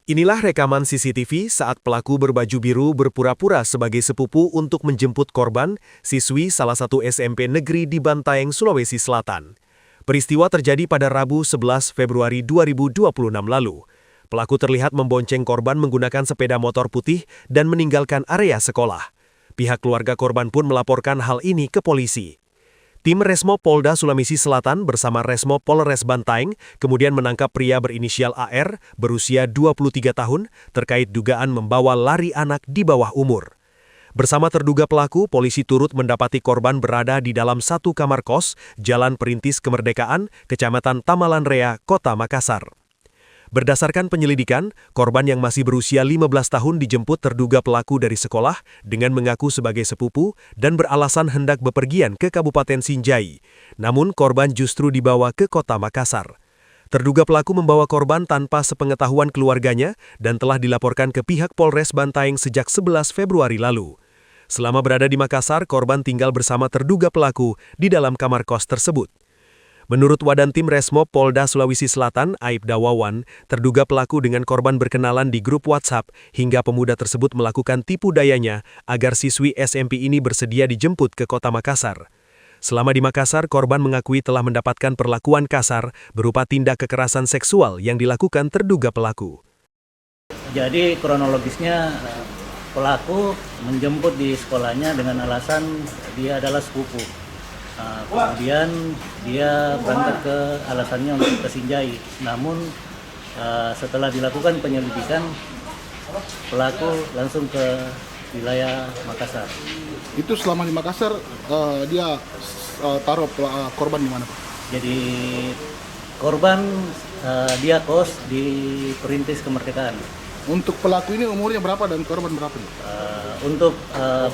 Inilah rekaman CCTV saat pelaku berbaju biru berpura-pura sebagai sepupu untuk menjemput korban, siswi salah satu SMP negeri di Bantaeng, Sulawesi Selatan. Peristiwa terjadi pada Rabu 11 Februari 2026 lalu. Pelaku terlihat membonceng korban menggunakan sepeda motor putih dan meninggalkan area sekolah. Pihak keluarga korban pun melaporkan hal ini ke polisi. Tim Resmo Polda Sulawesi Selatan bersama Resmo Polres Bantaeng kemudian menangkap pria berinisial AR berusia 23 tahun terkait dugaan membawa lari anak di bawah umur. Bersama terduga pelaku, polisi turut mendapati korban berada di dalam satu kamar kos, Jalan Perintis Kemerdekaan, Kecamatan Tamalan Rea, Kota Makassar. Berdasarkan penyelidikan, korban yang masih berusia 15 tahun dijemput terduga pelaku dari sekolah dengan mengaku sebagai sepupu dan beralasan hendak bepergian ke Kabupaten Sinjai. Namun korban justru dibawa ke Kota Makassar. Terduga pelaku membawa korban tanpa sepengetahuan keluarganya dan telah dilaporkan ke pihak Polres Bantaeng sejak 11 Februari lalu. Selama berada di Makassar, korban tinggal bersama terduga pelaku di dalam kamar kos tersebut. Menurut Wadan Tim Resmo Polda Sulawesi Selatan, Aibda Wawan, terduga pelaku dengan korban berkenalan di grup WhatsApp hingga pemuda tersebut melakukan tipu dayanya agar siswi SMP ini bersedia dijemput ke Kota Makassar. Selama di Makassar, korban mengakui telah mendapatkan perlakuan kasar berupa tindak kekerasan seksual yang dilakukan terduga pelaku. Jadi kronologisnya pelaku menjemput di sekolahnya dengan alasan dia adalah sepupu. Kemudian dia berangkat ke alasannya untuk ke Sinjai. Namun setelah dilakukan penyelidikan, pelaku langsung ke wilayah Makassar. Itu selama di Makassar dia taruh korban di mana, Pak? Jadi korban dia kos di Perintis Kemerdekaan. Untuk pelaku ini umurnya berapa dan korban berapa? Untuk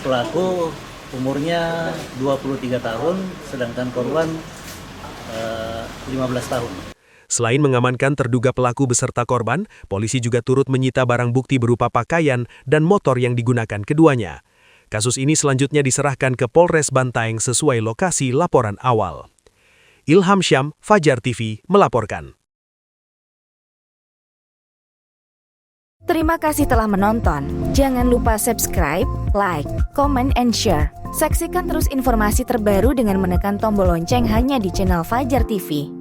pelaku umurnya 23 tahun, sedangkan korban 15 tahun. Selain mengamankan terduga pelaku beserta korban, polisi juga turut menyita barang bukti berupa pakaian dan motor yang digunakan keduanya. Kasus ini selanjutnya diserahkan ke Polres Bantaeng sesuai lokasi laporan awal. Ilham Syam, Fajar TV, melaporkan. Terima kasih telah menonton. Jangan lupa subscribe, like, comment, and share. Saksikan terus informasi terbaru dengan menekan tombol lonceng hanya di channel Fajar TV.